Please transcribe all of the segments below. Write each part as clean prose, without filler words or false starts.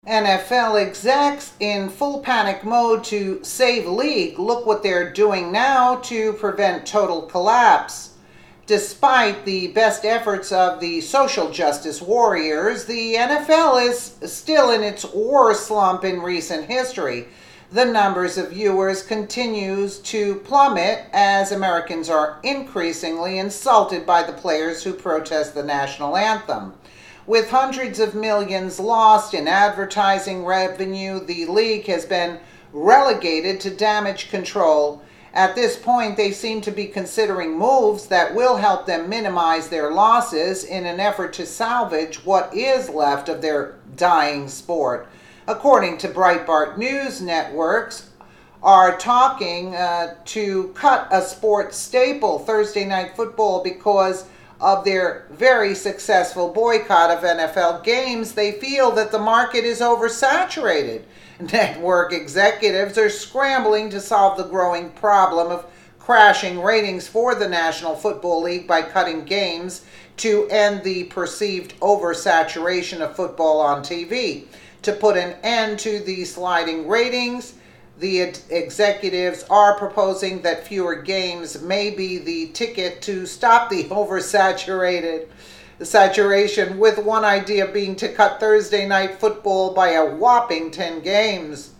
NFL execs in full panic mode to save league. Look what they're doing now to prevent total collapse. Despite the best efforts of the social justice warriors, the NFL is still in its worst slump in recent history. The numbers of viewers continues to plummet as Americans are increasingly insulted by the players who protest the national anthem. With hundreds of millions lost in advertising revenue, the league has been relegated to damage control. At this point, they seem to be considering moves that will help them minimize their losses in an effort to salvage what is left of their dying sport. According to Breitbart News, networks are talking to cut a sports staple, Thursday Night Football, because of their very successful boycott of NFL games. They feel that the market is oversaturated. Network executives are scrambling to solve the growing problem of crashing ratings for the National Football League by cutting games to end the perceived oversaturation of football on TV. To put an end to the sliding ratings, the executives are proposing that fewer games may be the ticket to stop the saturation, with one idea being to cut Thursday Night Football by a whopping 10 games.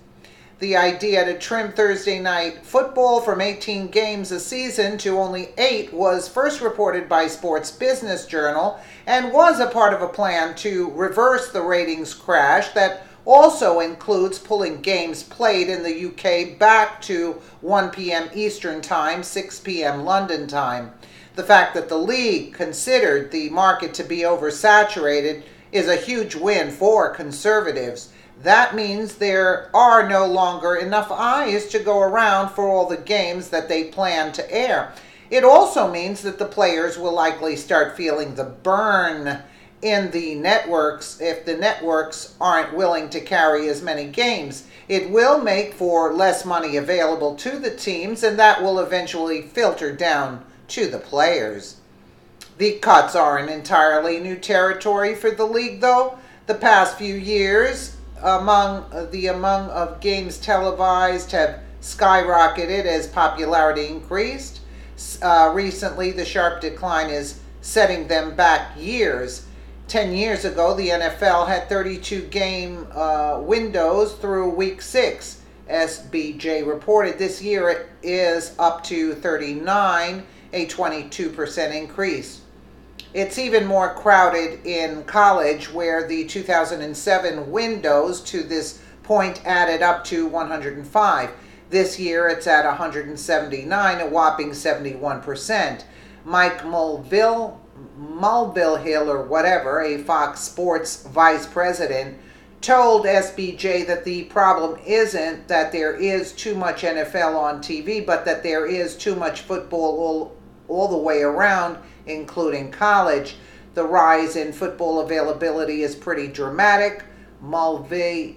The idea to trim Thursday Night Football from 18 games a season to only 8 was first reported by Sports Business Journal and was a part of a plan to reverse the ratings crash that also includes pulling games played in the UK back to 1 p.m. Eastern Time, 6 p.m. London Time. The fact that the league considered the market to be oversaturated is a huge win for conservatives. That means there are no longer enough eyes to go around for all the games that they plan to air. It also means that the players will likely start feeling the burn in the networks if the networks aren't willing to carry as many games. It will make for less money available to the teams, and that will eventually filter down to the players. The cuts aren't entirely new territory for the league, though. The past few years, among of games televised have skyrocketed as popularity increased. Recently, the sharp decline is setting them back years. 10 years ago, the NFL had 32 game windows through week 6. SBJ reported this year it is up to 39, a 22% increase. It's even more crowded in college, where the 2007 windows to this point added up to 105. This year it's at 179, a whopping 71%. Mike Mulvihill or whatever, a Fox Sports vice president, told SBJ that the problem isn't that there is too much NFL on TV, but that there is too much football all the way around, including college. The rise in football availability is pretty dramatic, Mulvihill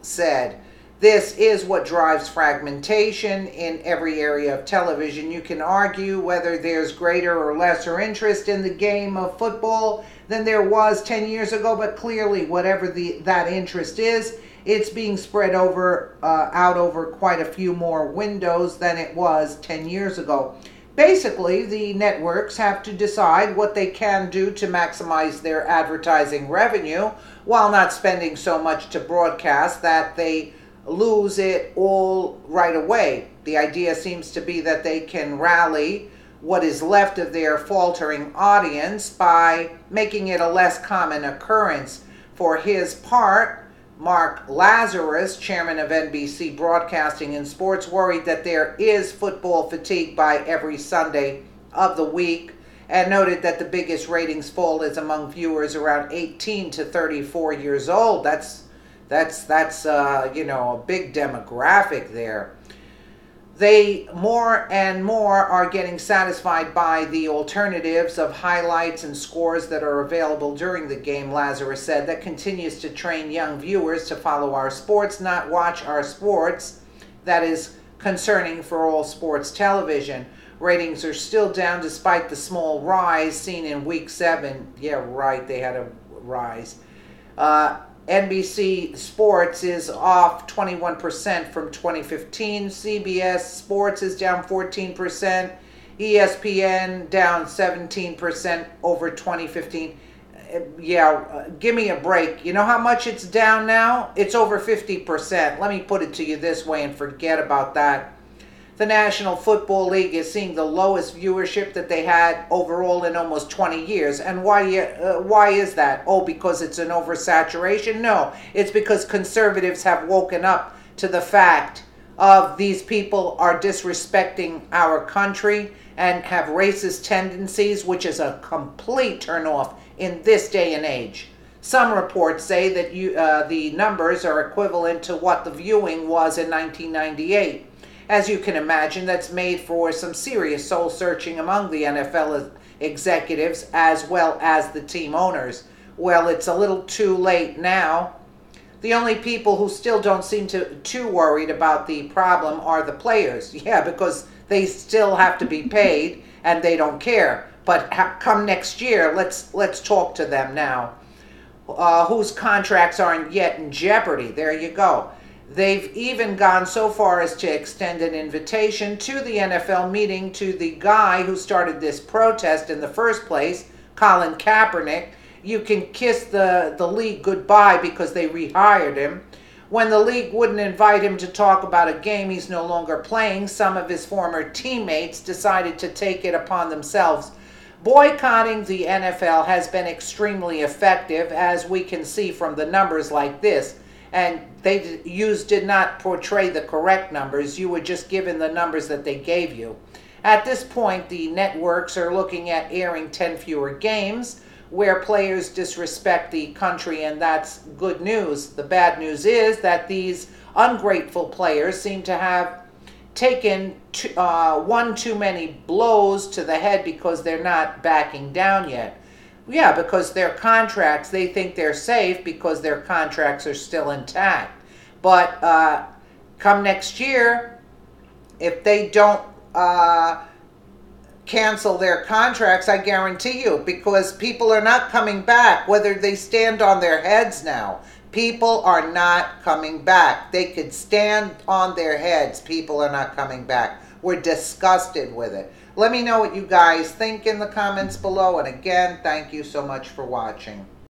said. This is what drives fragmentation in every area of television. You can argue whether there's greater or lesser interest in the game of football than there was 10 years ago, but clearly whatever that interest is, it's being spread out over quite a few more windows than it was 10 years ago. Basically, the networks have to decide what they can do to maximize their advertising revenue while not spending so much to broadcast that they lose it all right away. The idea seems to be that they can rally what is left of their faltering audience by making it a less common occurrence. For his part, Mark Lazarus, chairman of NBC Broadcasting and Sports, worried that there is football fatigue by every Sunday of the week, and noted that the biggest ratings fall is among viewers around 18 to 34 years old. That's a big demographic there. They more and more are getting satisfied by the alternatives of highlights and scores that are available during the game, Lazarus said. That continues to train young viewers to follow our sports, not watch our sports. That is concerning for all sports television. Ratings are still down despite the small rise seen in week 7. Yeah, right, they had a rise. NBC Sports is off 21% from 2015. CBS Sports is down 14%. ESPN down 17% over 2015. Yeah, give me a break. You know how much it's down now? It's over 50%. Let me put it to you this way and forget about that. The National Football League is seeing the lowest viewership that they had overall in almost 20 years. And why is that? Oh, because it's an oversaturation? No, it's because conservatives have woken up to the fact of these people are disrespecting our country and have racist tendencies, which is a complete turnoff in this day and age. Some reports say that the numbers are equivalent to what the viewing was in 1998. As you can imagine, that's made for some serious soul-searching among the NFL executives as well as the team owners. Well, it's a little too late now. The only people who still don't seem too worried about the problem are the players. Yeah, because they still have to be paid and they don't care. But come next year, let's talk to them now. Whose contracts aren't yet in jeopardy. There you go. They've even gone so far as to extend an invitation to the NFL meeting to the guy who started this protest in the first place, Colin Kaepernick. You can kiss the league goodbye because they rehired him. When the league wouldn't invite him to talk about a game he's no longer playing, some of his former teammates decided to take it upon themselves. Boycotting the NFL has been extremely effective, as we can see from the numbers like this. And did not portray the correct numbers. You were just given the numbers that they gave you. At this point, the networks are looking at airing 10 fewer games where players disrespect the country, and that's good news. The bad news is that these ungrateful players seem to have taken one too many blows to the head because they're not backing down yet. Yeah, because their contracts, they think they're safe because their contracts are still intact. But come next year, if they don't cancel their contracts, I guarantee you, because people are not coming back, whether they stand on their heads now. People are not coming back. They could stand on their heads. People are not coming back. We're disgusted with it. Let me know what you guys think in the comments below. And again, thank you so much for watching.